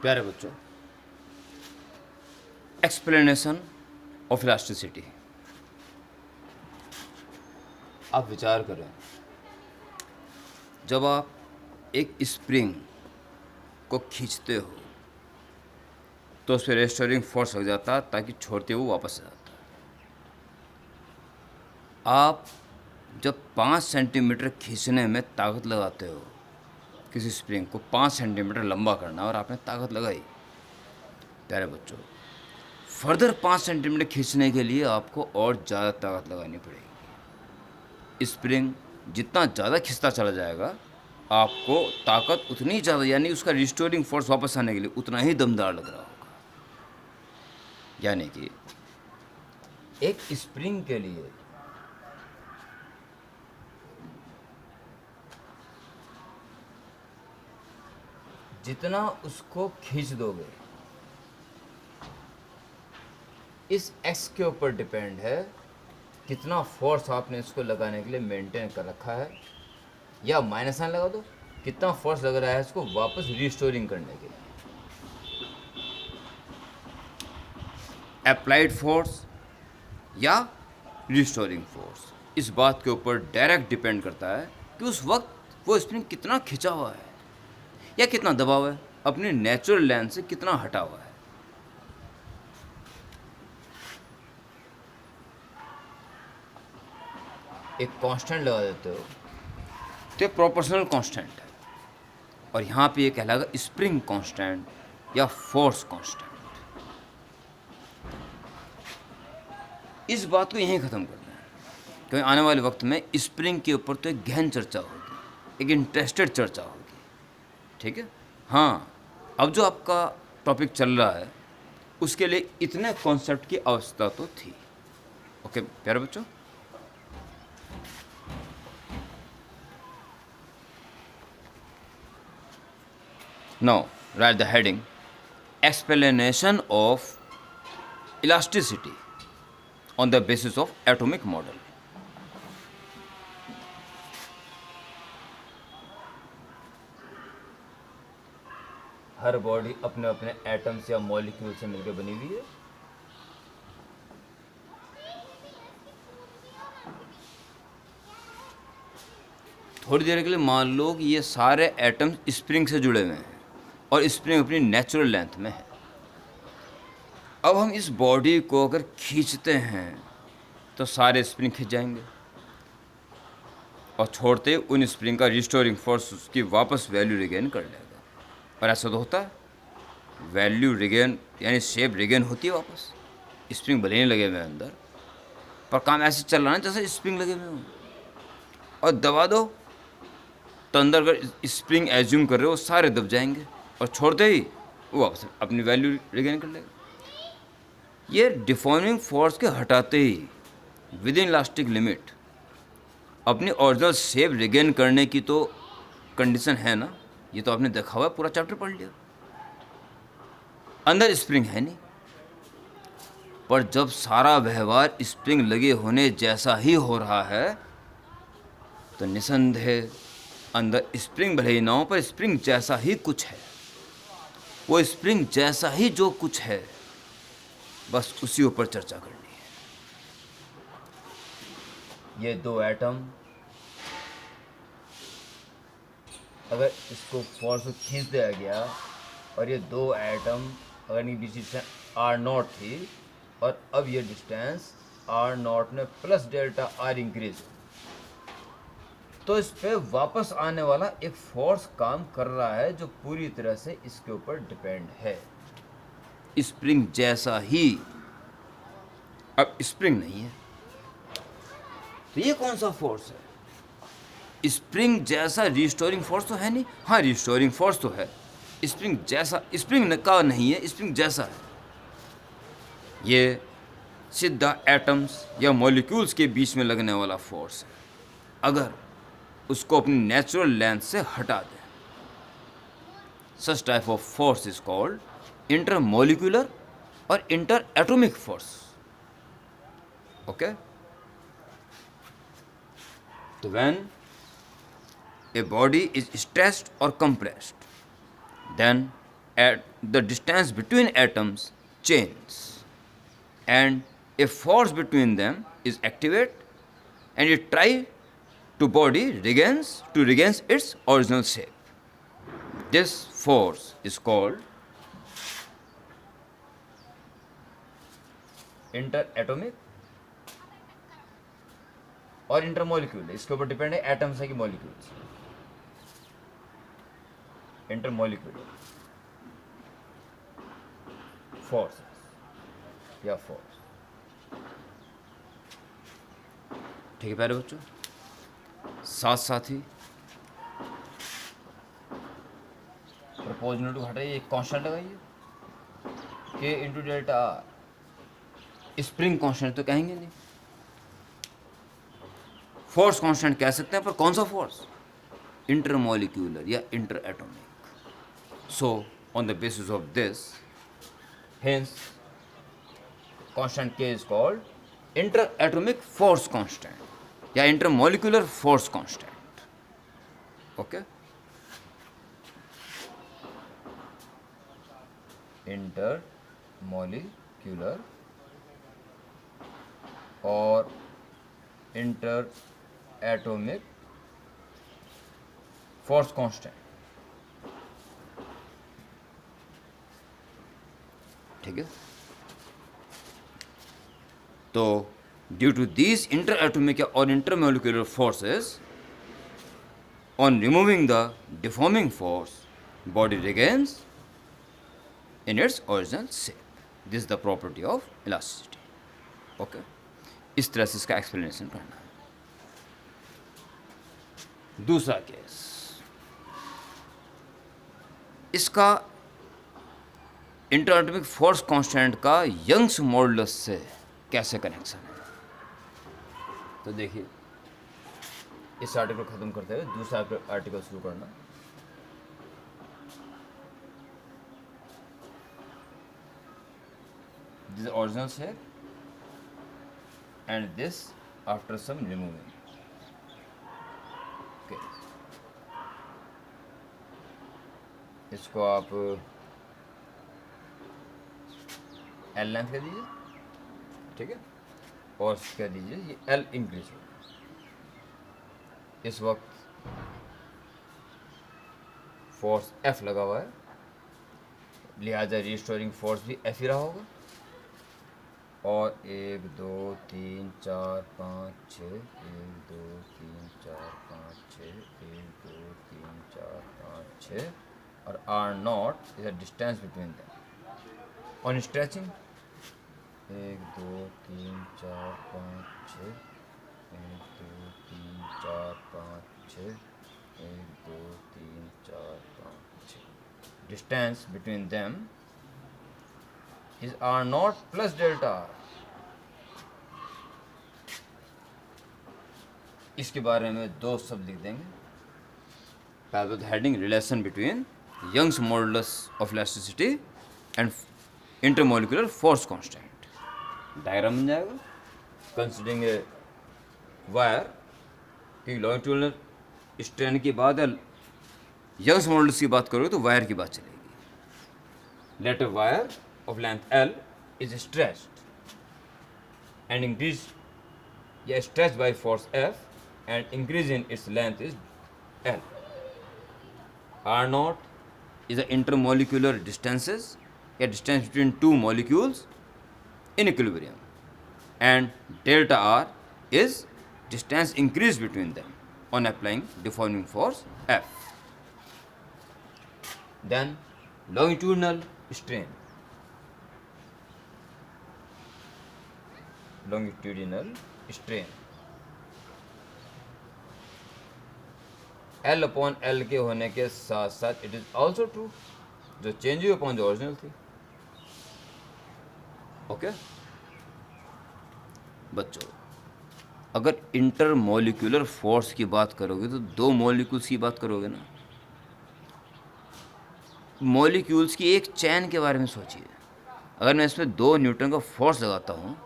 प्यारे बच्चों, explanation of elasticity. आप विचार करें, जब आप एक स्प्रिंग को खींचते हो तो उस पर रेस्टोरिंग फोर्स लग जाता है ताकि छोड़ते हुए वापस आ जाता है। आप जब 5 सेंटीमीटर खींचने में ताकत लगाते हो, किसी स्प्रिंग को 5 सेंटीमीटर लंबा करना और आपने ताकत लगाई, प्यारे बच्चों, फर्दर 5 सेंटीमीटर खींचने के लिए आपको और ज़्यादा ताकत लगानी पड़ेगी। स्प्रिंग जितना ज़्यादा खींचता चला जाएगा, आपको ताकत उतनी ज़्यादा, यानी उसका रिस्टोरिंग फोर्स वापस आने के लिए उतना ही दमदार लग रहा होगा। यानी कि एक स्प्रिंग के लिए जितना उसको खींच दोगे, इस एक्स के ऊपर डिपेंड है कितना फोर्स आपने इसको लगाने के लिए मेंटेन कर रखा है, या माइनस साइन लगा दो, कितना फोर्स लग रहा है इसको वापस रिस्टोरिंग करने के लिए। अप्लाइड फोर्स या रिस्टोरिंग फोर्स इस बात के ऊपर डायरेक्ट डिपेंड करता है कि उस वक्त वो स्प्रिंग कितना खिंचा हुआ है या कितना दबा हुआ है, अपनी नेचुरल लेंथ से कितना हटा हुआ है। एक कांस्टेंट लगा देते हो तो प्रोपोर्शनल कांस्टेंट है, और यहाँ पे ये कहलाएगा स्प्रिंग कांस्टेंट या फोर्स कांस्टेंट। इस बात को यहीं ख़त्म करना है, क्योंकि आने वाले वक्त में स्प्रिंग के ऊपर तो एक गहन चर्चा होगी, एक इंटरेस्टेड चर्चा होगी। ठीक है, हाँ, अब जो आपका टॉपिक चल रहा है उसके लिए इतने कॉन्सेप्ट की आवश्यकता तो थी। ओके प्यारे बच्चों, now write the heading explanation of elasticity on the basis of atomic model. Her body अपने अपने एटम्स या मॉलिक्यूल से मिलकर बनी हुई है। थोड़ी देर के लिए मान लो कि ये सारे एटम्स स्प्रिंग से जुड़े हुए हैं और स्प्रिंग अपनी नेचुरल लेंथ में है। अब हम इस बॉडी को अगर खींचते हैं तो सारे स्प्रिंग खिंच जाएंगे और छोड़ते उन स्प्रिंग का रिस्टोरिंग फोर्स उसकी वापस वैल्यू रिगेन कर लेगा। और ऐसा तो होता है, वैल्यू रिगेन यानी शेप रिगेन होती है वापस। स्प्रिंग भले ही लगे हुए हैं अंदर, पर काम ऐसे चल रहा है जैसे स्प्रिंग लगे हुए हों। और दबा दो तो अंदर अगर स्प्रिंग एज्यूम कर रहे हो सारे दब जाएंगे, और छोड़ते ही वो वापस अपनी वैल्यू रिगेन कर लेगा। ये डिफॉर्मिंग फोर्स के हटाते ही विद इन इलास्टिक लिमिट अपनी ओरिजिनल शेप रिगेन करने की तो कंडीशन है ना। ये तो आपने देखा हुआ है, पूरा चैप्टर पढ़ लिया। अंदर स्प्रिंग है नहीं, पर जब सारा व्यवहार स्प्रिंग लगे होने जैसा ही हो रहा है तो निसंदेह अंदर स्प्रिंग भले ही ना हो, पर स्प्रिंग जैसा ही कुछ है। वो स्प्रिंग जैसा ही जो कुछ है, बस उसी ऊपर चर्चा करनी है। ये दो एटम अगर इसको फोर्स से खींच दिया गया, और ये दो एटम अगर इनकी बीच डिस्टेंस r0 थी, और अब ये डिस्टेंस r0 में प्लस डेल्टा r इंक्रीज, तो इस पे वापस आने वाला एक फोर्स काम कर रहा है जो पूरी तरह से इसके ऊपर डिपेंड है, स्प्रिंग जैसा ही। अब स्प्रिंग नहीं है तो ये कौन सा फोर्स है? स्प्रिंग जैसा रिस्टोरिंग फोर्स तो है नहीं। हाँ, रिस्टोरिंग फोर्स तो है, स्प्रिंग जैसा स्प्रिंग का नहीं है, स्प्रिंग जैसा है। ये सीधा एटम्स या मॉलिक्यूल्स के बीच में लगने वाला फोर्स है, अगर उसको अपनी नेचुरल लेंथ से हटा दें। Such type of force is called intermolecular और इंटर एटॉमिक फोर्स। ओके, तो when a body is stressed or compressed, then the distance between atoms changes, and a force between them is activated, and it try to body regains its original shape. This force is called interatomic और इंटरमोलिक्यूल. इसके ऊपर depend है atoms है कि molecules. Intermolecular force या force. ठीक है प्यारे बच्चों, साथ साथ ही प्रपोजनल टू हटाइए, एक कांस्टेंट लगाइए के into delta R. Spring constant तो कहेंगे नहीं, फोर्स कांस्टेंट कह सकते हैं, पर कौन सा फोर्स? इंटरमोलिक्यूलर या inter atomic. So on the basis of this, hence constant K is called inter atomic force constant या intermolecular force constant. Okay, intermolecular और इंटर एटॉमिक फोर्स कांस्टेंट. ठीक है, तो due to these inter atomic और intermolecular forces, on removing the deforming force, body regains in its original shape. This is the property of elasticity. Okay, इस तरह से इसका explanation करना है. दूसरा केस, इसका इंटरएटॉमिक फोर्स कांस्टेंट का यंग्स मॉडुलस से कैसे कनेक्शन है. तो देखिए, इस आर्टिकल खत्म करते हुए दूसरा आर्टिकल शुरू करना. This is original shape and this after some removing. Okay, इसको आप L लेंथ कर दीजिए. ठीक है, और कह दीजिए ये L इंक्रीज हो. इस वक्त फोर्स F लगा हुआ है, लिहाजा रिस्टोरिंग फोर्स भी F ही रहा होगा. और 1 2 3 4 5 6, 1 2 3 4 5 6, 1 2 3 4 5 6, और R naught is a distance between them. On stretching, 1 2 3 4 5 6, 1 2 3 4 5 6, 1 2 3 4 5 6. Distance between them is R naught plus delta R. इसके बारे में दो शब्द लिख देंगे. पहले तो heading relation between Young's modulus of elasticity and intermolecular force constant. Diagram बन जाएगा. कंसिडरिंग ए वायर की लॉन्गिट्यूडनल स्ट्रेन की बात है, यंग्स मॉडुलस की बात करोगे तो वायर की बात चलेगी. Let a wire of length L is stretched and increased, stretched by force F, and increase in its length is L. R naught is the intermolecular distances, a distance between two molecules in equilibrium, and delta R is distance increased between them on applying deforming force F. Then longitudinal strain. Longitudinal strain L upon L के होने के साथ साथ it is also true जो change हुई upon जो original थी. Okay बच्चों, अगर इंटरमोलिक्यूलर फोर्स की बात करोगे तो दो मॉलिक्यूल्स की बात करोगे ना. मॉलिक्यूल्स की एक चैन के बारे में सोचिए. अगर मैं इसमें 2 न्यूटन का फोर्स लगाता हूँ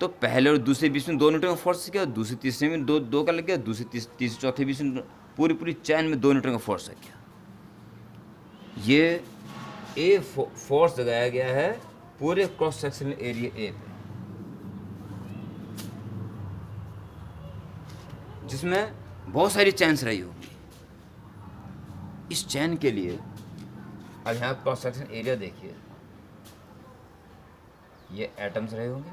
तो पहले और दूसरे बीच में 2 न्यूटन का फोर्स क्या, दूसरे तीसरे में दो का लग गया, दूसरे तीसरे चौथे बीच में पूरी चैन में 2 न्यूटन का फोर्स लग गया. ये ए फोर्स लगाया गया है पूरे क्रॉस सेक्शनल एरिया ए पे, जिसमें बहुत सारी चैन्स रही होगी। इस चैन के लिए अब यहाँ क्रॉस सेक्शन एरिया देखिए, ये एटम्स रहे होंगे,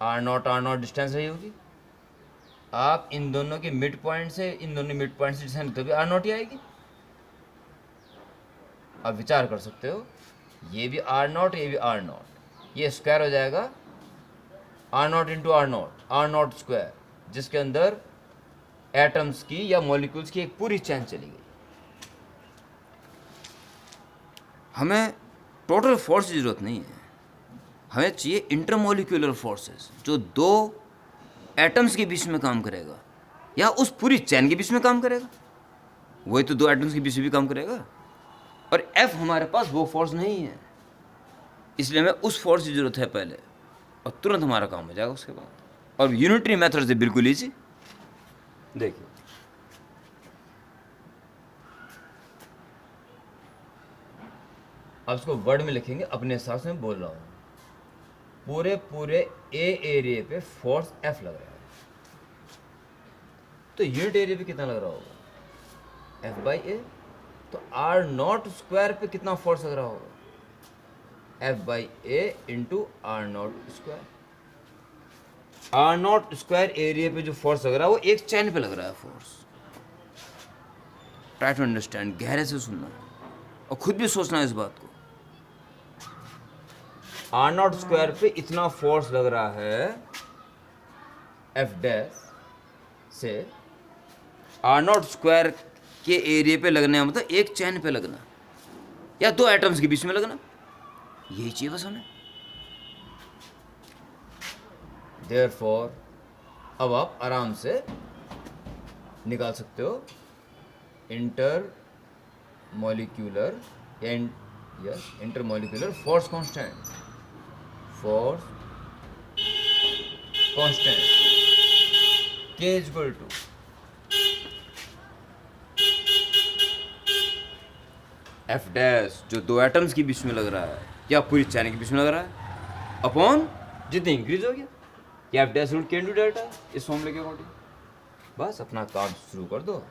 आर नॉट डिस्टेंस रही होगी। आप इन दोनों के मिड पॉइंट से इन दोनों मिड पॉइंट से डिस्टेंस तो भी आर नॉट ही आएगी। आप विचार कर सकते हो, ये भी आर नॉट, ये भी आर नॉट, ये स्क्वायर हो जाएगा r not into are not square, जिसके अंदर एटम्स की या मॉलिक्यूल्स की एक पूरी चैन चली गई। हमें टोटल फोर्स की जरूरत नहीं है, हमें चाहिए इंटरमोलिक्यूलर फोर्सेस, जो दो एटम्स के बीच में काम करेगा या उस पूरी चैन के बीच में काम करेगा। वही तो दो एटम्स के बीच में भी काम करेगा। और एफ हमारे पास वो फोर्स नहीं है, इसलिए हमें उस फोर्स की जरूरत है पहले, और तुरंत हमारा काम हो जाएगा उसके बाद। और यूनिटरी मेथड से बिल्कुल ईजी। देखिए अब इसको वर्ड में लिखेंगे, अपने हिसाब से मैं बोल रहा हूँ। पूरे ए एरिया पे फोर्स एफ लग रहा है, तो यूनिट एरिया पे कितना लग रहा होगा, एफ बाई ए। तो आर नॉट स्क्वायर पे कितना फोर्स लग रहा होगा, F by A into are not square. R not square area पे जो फोर्स लग रहा है वो एक चैन पे लग रहा है फोर्स। ट्राई टू अंडरस्टैंड, गहरे से सुनना और खुद भी सोचना इस बात को। आर नॉट स्क्वायर पे इतना फोर्स लग रहा है एफ डैश से, आर नॉट स्क्वायर के एरिया पे लगने का मतलब एक चैन पे लगना या दो एटम्स के बीच में लगना, यही चाहिए बस हमें। देयरफॉर अब आप आराम से निकाल सकते हो intermolecular force constant, K equal to F dash, जो दो एटम्स के बीच में लग रहा है या पूरी चैन के बीच में लग रहा है, अपॉन जितनी इंक्रीज हो गया या एफ डैश रूट के इंटू डेल्टा, इस फॉर्मूले के अकॉर्डिंग। बस अपना काम शुरू कर दो।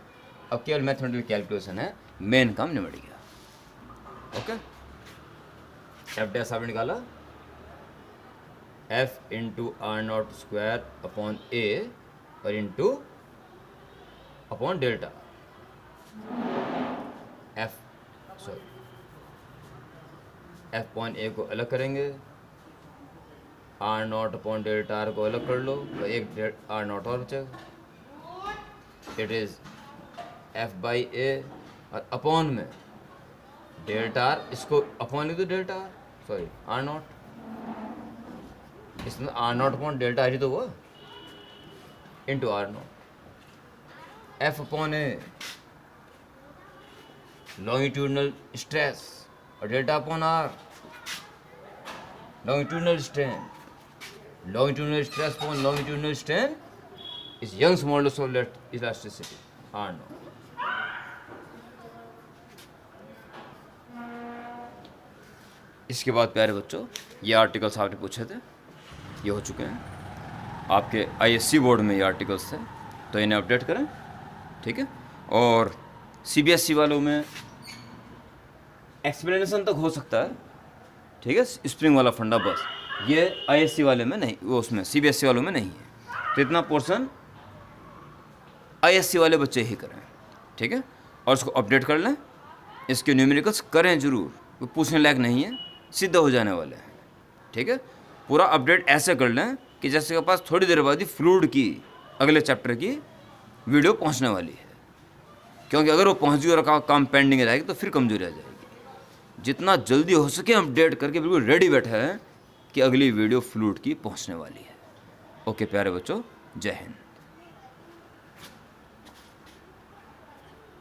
अब केवल मैथमेटिकल कैलकुलेशन है, मेन काम निबट गया। ओके, एफ डैश आपने निकाला, F into are not square upon A और into upon delta. F point A को अलग करेंगे, R naught upon delta R को अलग कर लो, तो एक आर नॉट और बचेगा। It is F by A और अपॉन में डेल्टा आर, इसको अपॉन लिख दो delta R, sorry R naught, इसमें R naught upon delta R ही तो हुआ, into are naught. F upon A longitudinal stress और delta upon R longitudinal strain. Longitudinal stress upon longitudinal strain is Young's modulus of elasticity, R naught. इसके बाद प्यारे बच्चों, ये आर्टिकल्स आपने पूछे थे, ये हो चुके हैं आपके ISC बोर्ड में। ये आर्टिकल्स थे, तो इन्हें अपडेट करें, ठीक है। और CBSE वालों में एक्सप्लेनेशन तक हो सकता है, ठीक है, स्प्रिंग वाला फंडा बस, ये ISC वाले में नहीं, वो उसमें CBSE वालों में नहीं है। तो इतना पोर्शन ISC वाले बच्चे ही करें, ठीक है। और उसको अपडेट कर लें, इसके न्यूमेरिकल्स करें ज़रूर, वो पूछने लायक नहीं है, सीधे हो जाने वाले हैं, ठीक है। पूरा अपडेट ऐसे कर लें कि जैसे के पास थोड़ी देर बाद ही फ्लूइड की अगले चैप्टर की वीडियो पहुंचने वाली है, क्योंकि अगर वो पहुंच गई और काम पेंडिंग रहेगी तो फिर कमजोरी आ जाएगी। जितना जल्दी हो सके अपडेट करके बिल्कुल रेडी बैठा है कि अगली वीडियो फ्लूइड की पहुंचने वाली है। ओके प्यारे बच्चों, जय हिंद।